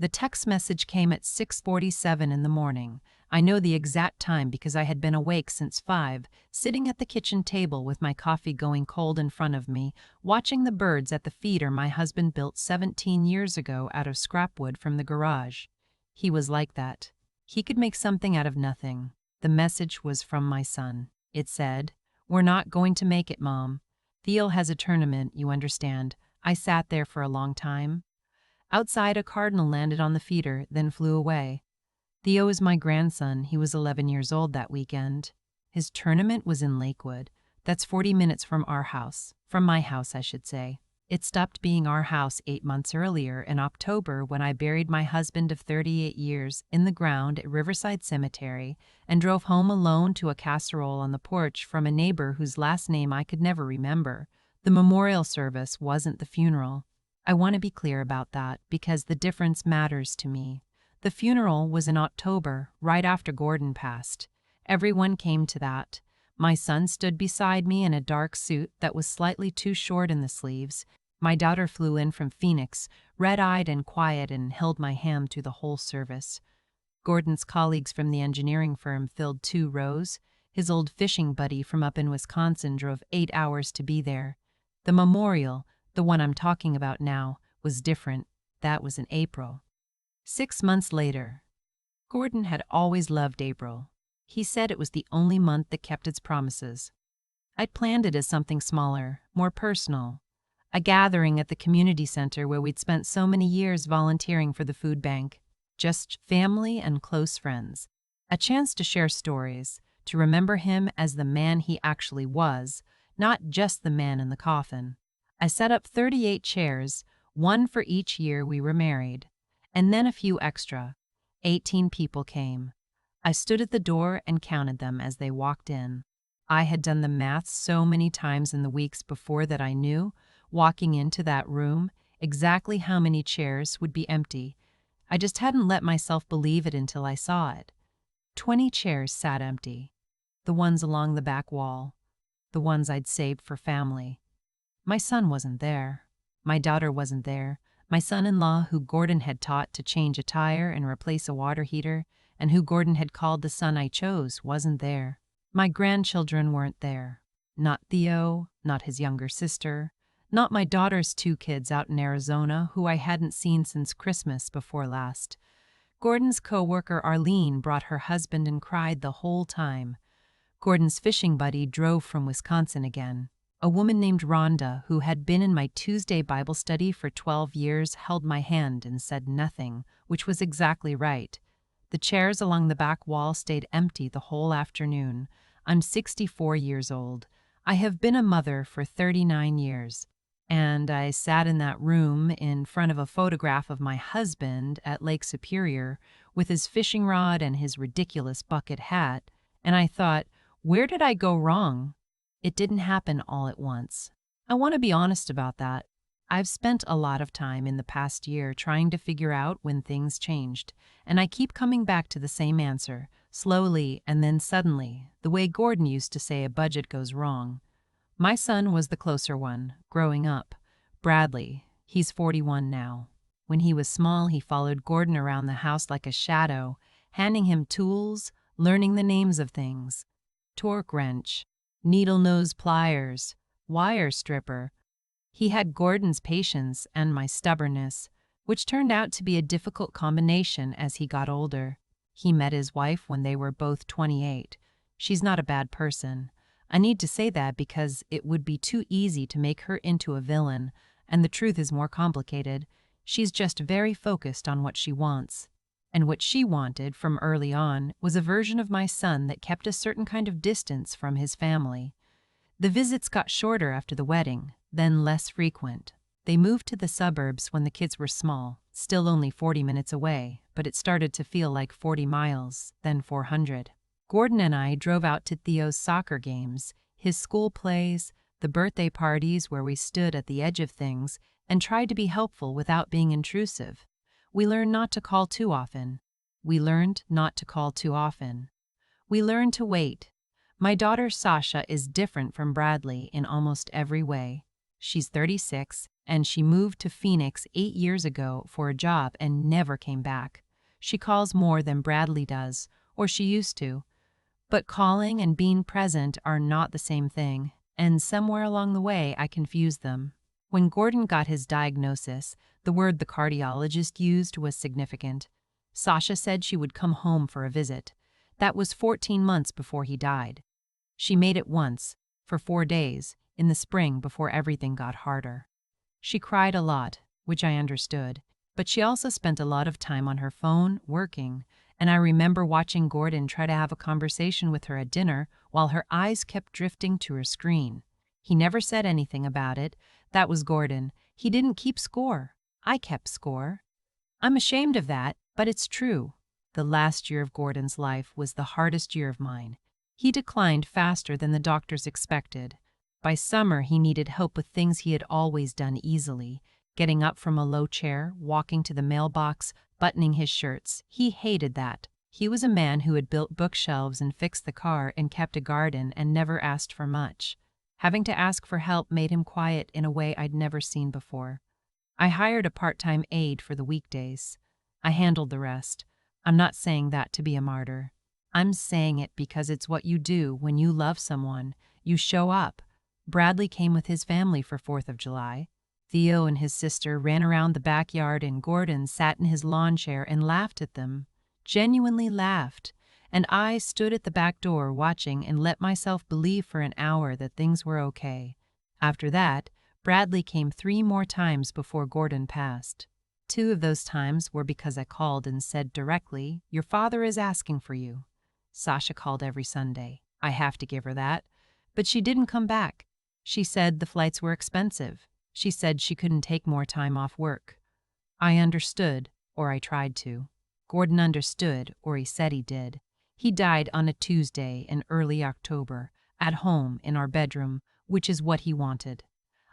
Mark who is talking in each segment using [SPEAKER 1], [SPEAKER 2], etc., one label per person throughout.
[SPEAKER 1] The text message came at 6:47 in the morning. I know the exact time because I had been awake since 5, sitting at the kitchen table with my coffee going cold in front of me, watching the birds at the feeder my husband built 17 years ago out of scrap wood from the garage. He was like that. He could make something out of nothing. The message was from my son. It said, "We're not going to make it, Mom. Theo has a tournament, you understand." I sat there for a long time. Outside, a cardinal landed on the feeder, then flew away. Theo is my grandson. He was 11 years old that weekend. His tournament was in Lakewood. That's 40 minutes from our house. From my house, I should say. It stopped being our house 8 months earlier in October when I buried my husband of 38 years in the ground at Riverside Cemetery and drove home alone to a casserole on the porch from a neighbor whose last name I could never remember. The memorial service wasn't the funeral. I want to be clear about that because the difference matters to me. The funeral was in October, right after Gordon passed. Everyone came to that. My son stood beside me in a dark suit that was slightly too short in the sleeves. My daughter flew in from Phoenix, red-eyed and quiet, and held my hand through the whole service. Gordon's colleagues from the engineering firm filled 2 rows. His old fishing buddy from up in Wisconsin drove 8 hours to be there. The memorial, the one I'm talking about now, was different. That was in April. 6 months later. Gordon had always loved April. He said it was the only month that kept its promises. I'd planned it as something smaller, more personal. A gathering at the community center where we'd spent so many years volunteering for the food bank. Just family and close friends. A chance to share stories, to remember him as the man he actually was, not just the man in the coffin. I set up 38 chairs, 1 for each year we were married, and then a few extra. 18 people came. I stood at the door and counted them as they walked in. I had done the math so many times in the weeks before that I knew, walking into that room, exactly how many chairs would be empty. I just hadn't let myself believe it until I saw it. 20 chairs sat empty. The ones along the back wall. The ones I'd saved for family. My son wasn't there. My daughter wasn't there. My son-in-law, who Gordon had taught to change a tire and replace a water heater, and who Gordon had called the son I chose, wasn't there. My grandchildren weren't there. Not Theo, not his younger sister, not my daughter's 2 kids out in Arizona who I hadn't seen since Christmas before last. Gordon's co-worker Arlene brought her husband and cried the whole time. Gordon's fishing buddy drove from Wisconsin again. A woman named Rhonda, who had been in my Tuesday Bible study for 12 years, held my hand and said nothing, which was exactly right. The chairs along the back wall stayed empty the whole afternoon. I'm 64 years old. I have been a mother for 39 years. And I sat in that room in front of a photograph of my husband at Lake Superior with his fishing rod and his ridiculous bucket hat, and I thought, where did I go wrong? It didn't happen all at once. I want to be honest about that. I've spent a lot of time in the past year trying to figure out when things changed, and I keep coming back to the same answer, slowly and then suddenly, the way Gordon used to say a budget goes wrong. My son was the closer one, growing up. Bradley, he's 41 now. When he was small, he followed Gordon around the house like a shadow, handing him tools, learning the names of things. Torque wrench, needle nose pliers, wire stripper. He had Gordon's patience and my stubbornness, which turned out to be a difficult combination as he got older. He met his wife when they were both 28. She's not a bad person. I need to say that because it would be too easy to make her into a villain, and the truth is more complicated. She's just very focused on what she wants. And what she wanted from early on was a version of my son that kept a certain kind of distance from his family. The visits got shorter after the wedding, then less frequent. They moved to the suburbs when the kids were small, still only 40 minutes away, but it started to feel like 40 miles, then 400. Gordon and I drove out to Theo's soccer games, his school plays, the birthday parties where we stood at the edge of things and tried to be helpful without being intrusive. We learned not to call too often. We learned not to call too often. We learned to wait. My daughter Sasha is different from Bradley in almost every way. She's 36 and she moved to Phoenix 8 years ago for a job and never came back. She calls more than Bradley does, or she used to. But calling and being present are not the same thing, and somewhere along the way I confused them. When Gordon got his diagnosis, the word the cardiologist used was significant. Sasha said she would come home for a visit. That was 14 months before he died. She made it once, for 4 days, in the spring before everything got harder. She cried a lot, which I understood, but she also spent a lot of time on her phone, working, and I remember watching Gordon try to have a conversation with her at dinner while her eyes kept drifting to her screen. He never said anything about it. That was Gordon. He didn't keep score. I kept score. I'm ashamed of that, but it's true. The last year of Gordon's life was the hardest year of mine. He declined faster than the doctors expected. By summer, he needed help with things he had always done easily, getting up from a low chair, walking to the mailbox, buttoning his shirts. He hated that. He was a man who had built bookshelves and fixed the car and kept a garden and never asked for much. Having to ask for help made him quiet in a way I'd never seen before. I hired a part-time aide for the weekdays. I handled the rest. I'm not saying that to be a martyr. I'm saying it because it's what you do when you love someone. You show up. Bradley came with his family for 4th of July. Theo and his sister ran around the backyard and Gordon sat in his lawn chair and laughed at them. Genuinely laughed. And I stood at the back door watching and let myself believe for an hour that things were okay. After that, Bradley came 3 more times before Gordon passed. 2 of those times were because I called and said directly, "Your father is asking for you." Sasha called every Sunday. I have to give her that. But she didn't come back. She said the flights were expensive. She said she couldn't take more time off work. I understood, or I tried to. Gordon understood, or he said he did. He died on a Tuesday in early October, at home in our bedroom, which is what he wanted.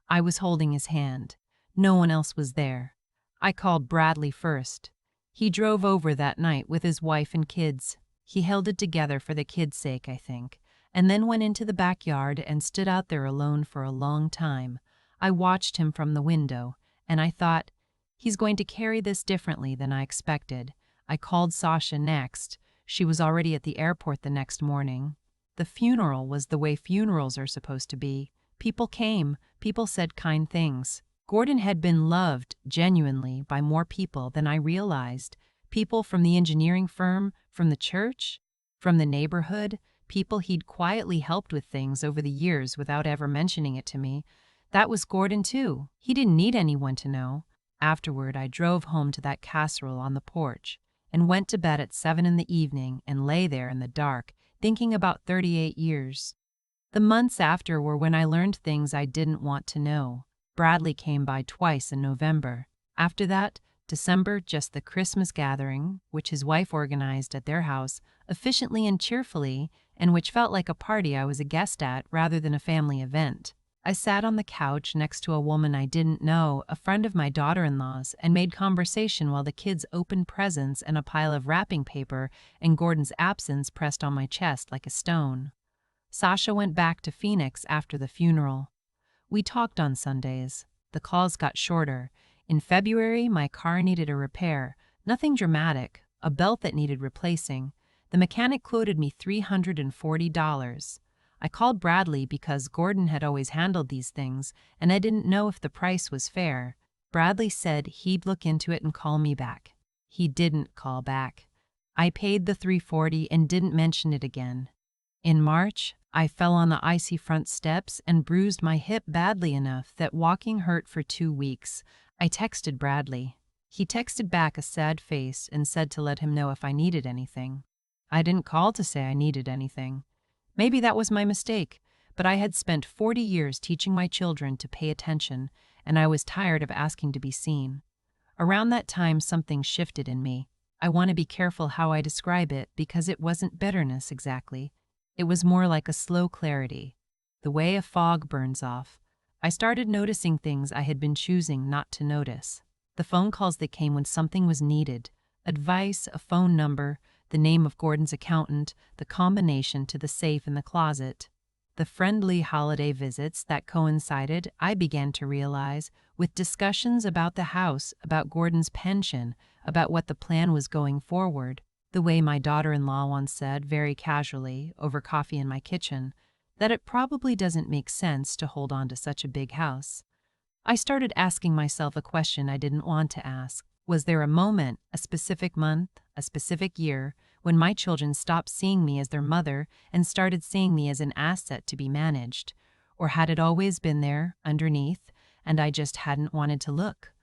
[SPEAKER 1] I was holding his hand. No one else was there. I called Bradley first. He drove over that night with his wife and kids. He held it together for the kids' sake, I think, and then went into the backyard and stood out there alone for a long time. I watched him from the window, and I thought, he's going to carry this differently than I expected. I called Sasha next. She was already at the airport the next morning. The funeral was the way funerals are supposed to be. People came. People said kind things. Gordon had been loved, genuinely, by more people than I realized. People from the engineering firm, from the church, from the neighborhood, people he'd quietly helped with things over the years without ever mentioning it to me. That was Gordon, too. He didn't need anyone to know. Afterward, I drove home to that casserole on the porch and went to bed at 7 in the evening and lay there in the dark, thinking about 38 years. The months after were when I learned things I didn't want to know. Bradley came by twice in November. After that, December, just the Christmas gathering, which his wife organized at their house, efficiently and cheerfully, and which felt like a party I was a guest at rather than a family event. I sat on the couch next to a woman I didn't know, a friend of my daughter-in-law's, and made conversation while the kids opened presents and a pile of wrapping paper and Gordon's absence pressed on my chest like a stone. Sasha went back to Phoenix after the funeral. We talked on Sundays. The calls got shorter. In February, my car needed a repair. Nothing dramatic, a belt that needed replacing. The mechanic quoted me $340. I called Bradley because Gordon had always handled these things, and I didn't know if the price was fair. Bradley said he'd look into it and call me back. He didn't call back. I paid the $340 and didn't mention it again. In March, I fell on the icy front steps and bruised my hip badly enough that walking hurt for 2 weeks. I texted Bradley. He texted back a sad face and said to let him know if I needed anything. I didn't call to say I needed anything. Maybe that was my mistake, but I had spent 40 years teaching my children to pay attention, and I was tired of asking to be seen. Around that time, something shifted in me. I want to be careful how I describe it because it wasn't bitterness exactly. It was more like a slow clarity, the way a fog burns off. I started noticing things I had been choosing not to notice. The phone calls that came when something was needed, advice, a phone number, the name of Gordon's accountant, the combination to the safe in the closet. The friendly holiday visits that coincided, I began to realize, with discussions about the house, about Gordon's pension, about what the plan was going forward. The way my daughter-in-law once said, very casually, over coffee in my kitchen, that it probably doesn't make sense to hold on to such a big house. I started asking myself a question I didn't want to ask. Was there a moment, a specific month, a specific year, when my children stopped seeing me as their mother and started seeing me as an asset to be managed? Or had it always been there, underneath, and I just hadn't wanted to look?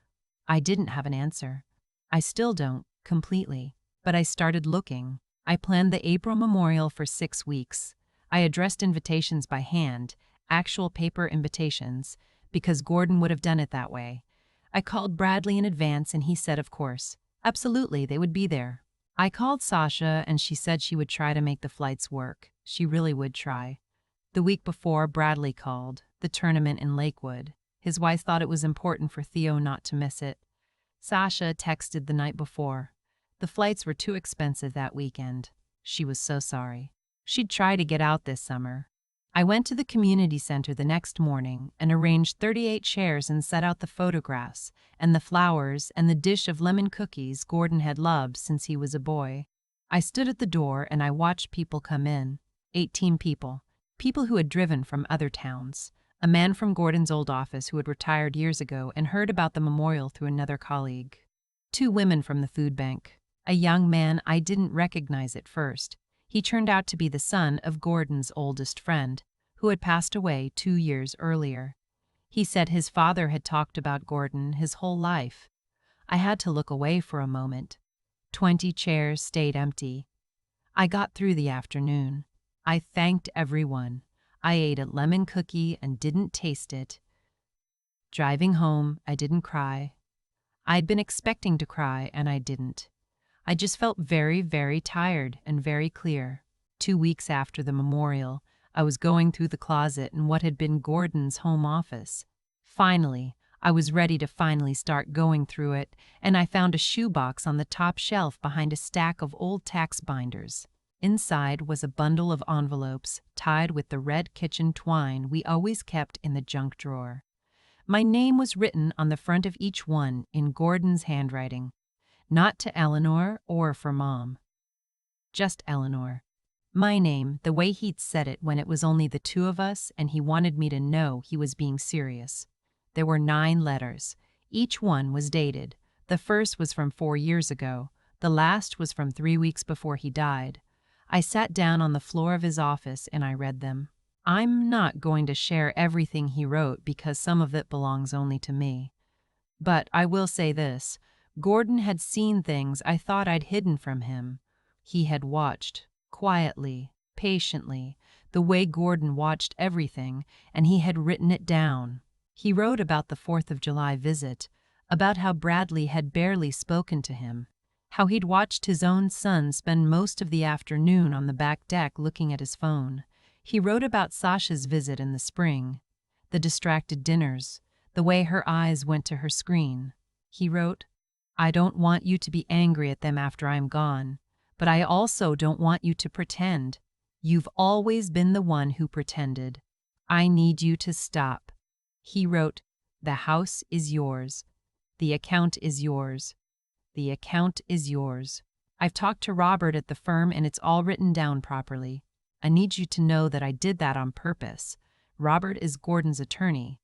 [SPEAKER 1] I didn't have an answer. I still don't, completely. But I started looking. I planned the April memorial for 6 weeks. I addressed invitations by hand, actual paper invitations, because Gordon would have done it that way. I called Bradley in advance and he said, of course. Absolutely, they would be there. I called Sasha and she said she would try to make the flights work. She really would try. The week before, Bradley called, the tournament in Lakewood. His wife thought it was important for Theo not to miss it. Sasha texted the night before. The flights were too expensive that weekend. She was so sorry. She'd try to get out this summer. I went to the community center the next morning and arranged 38 chairs and set out the photographs and the flowers and the dish of lemon cookies Gordon had loved since he was a boy. I stood at the door and I watched people come in. 18 people. People who had driven from other towns. A man from Gordon's old office who had retired years ago and heard about the memorial through another colleague. 2 women from the food bank. A young man I didn't recognize at first. He turned out to be the son of Gordon's oldest friend, who had passed away 2 years earlier. He said his father had talked about Gordon his whole life. I had to look away for a moment. 20 chairs stayed empty. I got through the afternoon. I thanked everyone. I ate a lemon cookie and didn't taste it. Driving home, I didn't cry. I'd been expecting to cry and I didn't. I just felt very, very tired and very clear. 2 weeks after the memorial, I was going through the closet in what had been Gordon's home office. Finally, I was ready to start going through it, and I found a shoebox on the top shelf behind a stack of old tax binders. Inside was a bundle of envelopes tied with the red kitchen twine we always kept in the junk drawer. My name was written on the front of each one in Gordon's handwriting. Not to Eleanor or for Mom. Just Eleanor. My name, the way he'd said it when it was only the 2 of us and he wanted me to know he was being serious. There were 9 letters. Each one was dated. The first was from 4 years ago. The last was from 3 weeks before he died. I sat down on the floor of his office and I read them. I'm not going to share everything he wrote because some of it belongs only to me. But I will say this. Gordon had seen things I thought I'd hidden from him. He had watched, quietly, patiently, the way Gordon watched everything, and he had written it down. He wrote about the 4th of July visit, about how Bradley had barely spoken to him, how he'd watched his own son spend most of the afternoon on the back deck looking at his phone. He wrote about Sasha's visit in the spring, the distracted dinners, the way her eyes went to her screen. He wrote, I don't want you to be angry at them after I'm gone, but I also don't want you to pretend. You've always been the one who pretended. I need you to stop. He wrote, the house is yours. The account is yours. The account is yours. I've talked to Robert at the firm and it's all written down properly. I need you to know that I did that on purpose. Robert is Gordon's attorney.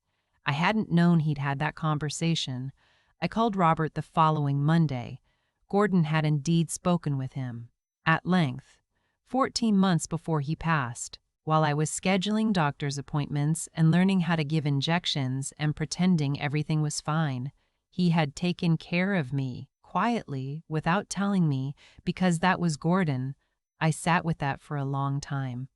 [SPEAKER 1] I hadn't known he'd had that conversation. I called Robert the following Monday. Gordon had indeed spoken with him, at length, 14 months before he passed, while I was scheduling doctor's appointments and learning how to give injections and pretending everything was fine. He had taken care of me, quietly, without telling me, because that was Gordon. I sat with that for a long time.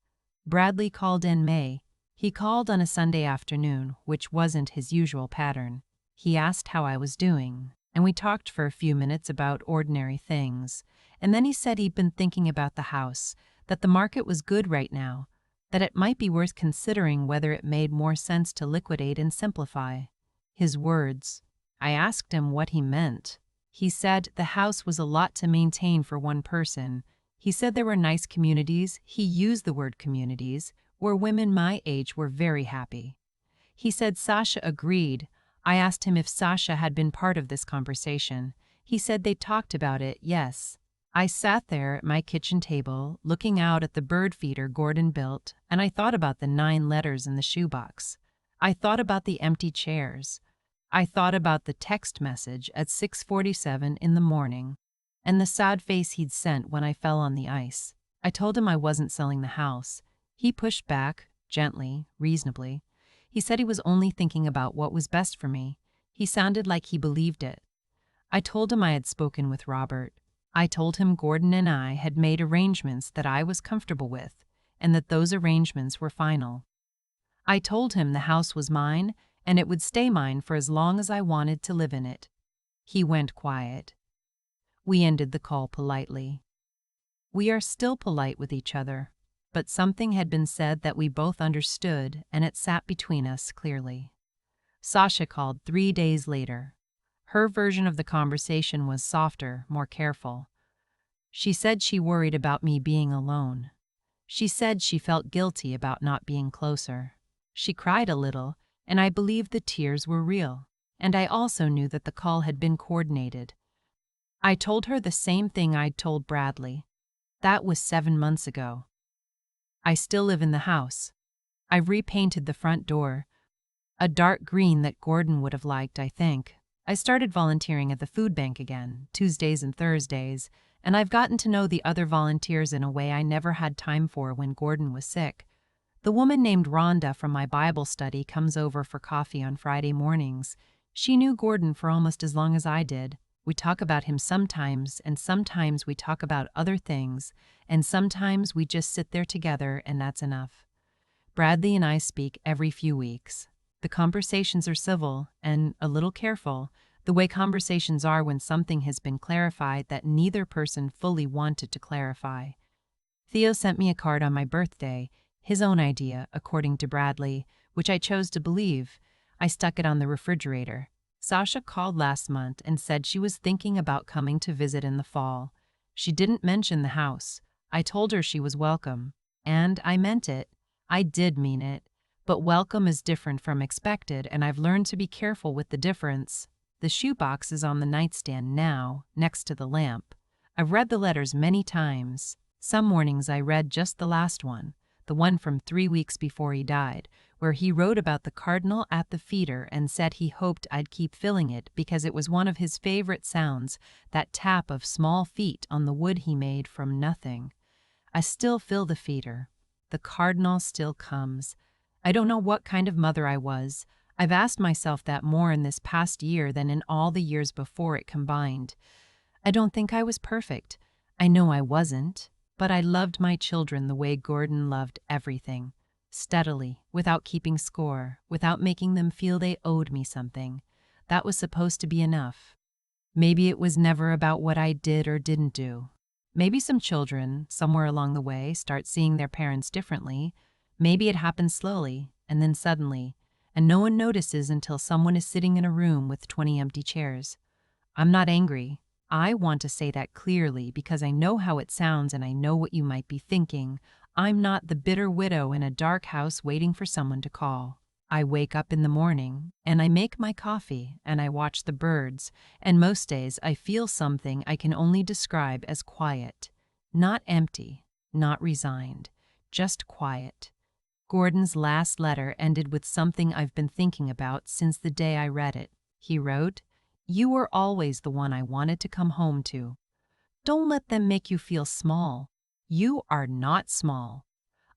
[SPEAKER 1] Bradley called in May. He called on a Sunday afternoon, which wasn't his usual pattern. He asked how I was doing, and we talked for a few minutes about ordinary things, and then he said he'd been thinking about the house, that the market was good right now, that it might be worth considering whether it made more sense to liquidate and simplify. His words. I asked him what he meant. He said the house was a lot to maintain for one person. He said there were nice communities, he used the word communities, where women my age were very happy. He said Sasha agreed. I asked him if Sasha had been part of this conversation. He said they talked about it, yes. I sat there at my kitchen table, looking out at the bird feeder Gordon built, and I thought about the 9 letters in the shoebox. I thought about the empty chairs. I thought about the text message at 6:47 in the morning, and the sad face he'd sent when I fell on the ice. I told him I wasn't selling the house. He pushed back, gently, reasonably. He said he was only thinking about what was best for me. He sounded like he believed it. I told him I had spoken with Robert. I told him Gordon and I had made arrangements that I was comfortable with, and that those arrangements were final. I told him the house was mine, and it would stay mine for as long as I wanted to live in it. He went quiet. We ended the call politely. We are still polite with each other, but something had been said that we both understood, and it sat between us clearly. Sasha called 3 days later. Her version of the conversation was softer, more careful. She said she worried about me being alone. She said she felt guilty about not being closer. She cried a little, and I believed the tears were real. And I also knew that the call had been coordinated. I told her the same thing I'd told Bradley. That was 7 months ago. I still live in the house. I've repainted the front door. A dark green that Gordon would have liked, I think. I started volunteering at the food bank again, Tuesdays and Thursdays, and I've gotten to know the other volunteers in a way I never had time for when Gordon was sick. The woman named Rhonda from my Bible study comes over for coffee on Friday mornings. She knew Gordon for almost as long as I did. We talk about him sometimes, and sometimes we talk about other things, and sometimes we just sit there together and that's enough. Bradley and I speak every few weeks. The conversations are civil and a little careful, the way conversations are when something has been clarified that neither person fully wanted to clarify. Theo sent me a card on my birthday, his own idea, according to Bradley, which I chose to believe. I stuck it on the refrigerator. Sasha called last month and said she was thinking about coming to visit in the fall. She didn't mention the house. I told her she was welcome. And I meant it. I did mean it. But welcome is different from expected, and I've learned to be careful with the difference. The shoebox is on the nightstand now, next to the lamp. I've read the letters many times. Some mornings I read just the last one, the one from 3 weeks before he died, where he wrote about the cardinal at the feeder and said he hoped I'd keep filling it because it was one of his favorite sounds, that tap of small feet on the wood he made from nothing. I still fill the feeder. The cardinal still comes. I don't know what kind of mother I was. I've asked myself that more in this past year than in all the years before it combined. I don't think I was perfect. I know I wasn't, but I loved my children the way Gordon loved everything. Steadily, without keeping score, without making them feel they owed me something. That was supposed to be enough. Maybe it was never about what I did or didn't do. Maybe some children, somewhere along the way, start seeing their parents differently. Maybe it happens slowly, and then suddenly, and no one notices until someone is sitting in a room with 20 empty chairs. I'm not angry. I want to say that clearly because I know how it sounds and I know what you might be thinking. I'm not the bitter widow in a dark house waiting for someone to call. I wake up in the morning, and I make my coffee, and I watch the birds, and most days I feel something I can only describe as quiet. Not empty, not resigned, just quiet. Gordon's last letter ended with something I've been thinking about since the day I read it. He wrote, "You were always the one I wanted to come home to. Don't let them make you feel small. You are not small."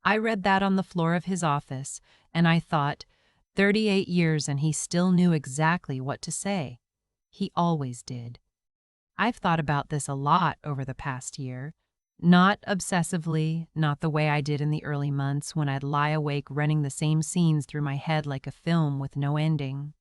[SPEAKER 1] I read that on the floor of his office, and I thought, 38 years and he still knew exactly what to say. He always did. I've thought about this a lot over the past year. Not obsessively, not the way I did in the early months when I'd lie awake running the same scenes through my head like a film with no ending.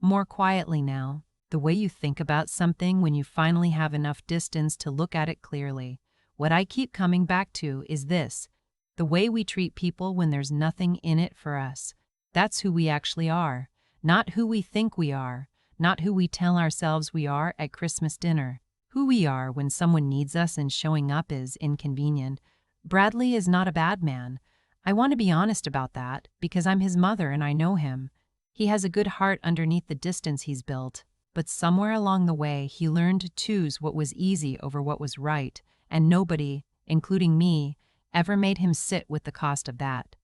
[SPEAKER 1] More quietly now, the way you think about something when you finally have enough distance to look at it clearly. What I keep coming back to is this: the way we treat people when there's nothing in it for us. That's who we actually are, not who we think we are, not who we tell ourselves we are at Christmas dinner. Who we are when someone needs us and showing up is inconvenient. Bradley is not a bad man. I want to be honest about that because I'm his mother and I know him. He has a good heart underneath the distance he's built, but somewhere along the way he learned to choose what was easy over what was right, and nobody, including me, ever made him sit with the cost of that.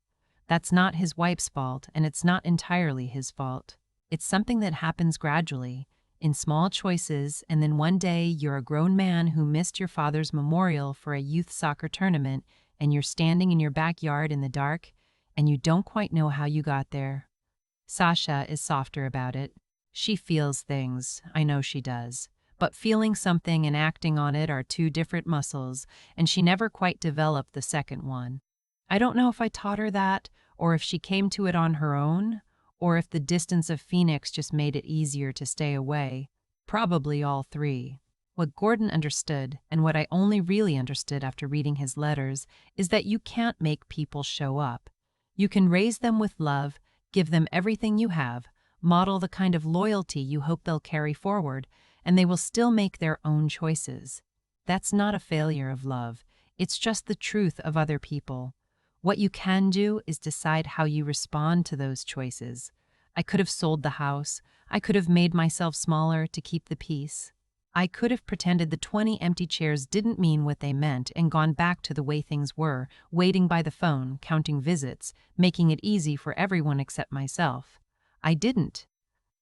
[SPEAKER 1] That's not his wife's fault, and it's not entirely his fault. It's something that happens gradually, in small choices, and then one day you're a grown man who missed your father's memorial for a youth soccer tournament, and you're standing in your backyard in the dark, and you don't quite know how you got there. Sasha is softer about it. She feels things, I know she does. But feeling something and acting on it are two different muscles, and she never quite developed the second one. I don't know if I taught her that, or if she came to it on her own, or if the distance of Phoenix just made it easier to stay away. Probably all three. What Gordon understood, and what I only really understood after reading his letters, is that you can't make people show up. You can raise them with love, give them everything you have, model the kind of loyalty you hope they'll carry forward, and they will still make their own choices. That's not a failure of love. It's just the truth of other people. What you can do is decide how you respond to those choices. I could have sold the house. I could have made myself smaller to keep the peace. I could have pretended the 20 empty chairs didn't mean what they meant and gone back to the way things were, waiting by the phone, counting visits, making it easy for everyone except myself. I didn't.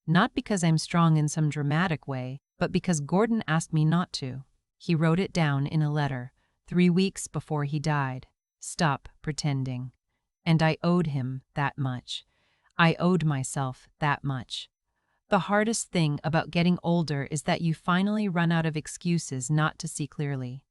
[SPEAKER 1] Not because I'm strong in some dramatic way, but because Gordon asked me not to. He wrote it down in a letter, 3 weeks before he died. Stop pretending. And I owed him that much. I owed myself that much. The hardest thing about getting older is that you finally run out of excuses not to see clearly.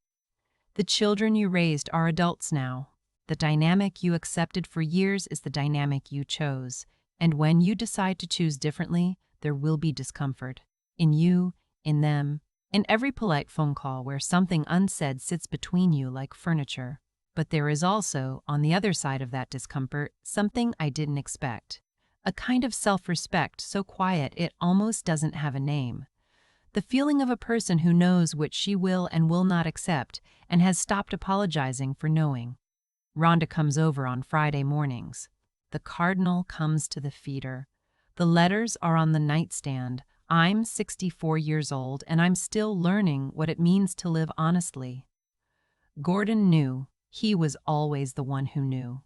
[SPEAKER 1] The children you raised are adults now. The dynamic you accepted for years is the dynamic you chose. And when you decide to choose differently, there will be discomfort. In you, in them, in every polite phone call where something unsaid sits between you like furniture. But there is also, on the other side of that discomfort, something I didn't expect. A kind of self-respect so quiet it almost doesn't have a name. The feeling of a person who knows what she will and will not accept and has stopped apologizing for knowing. Rhonda comes over on Friday mornings. The cardinal comes to the feeder. The letters are on the nightstand. I'm 64 years old and I'm still learning what it means to live honestly. Gordon knew. He was always the one who knew.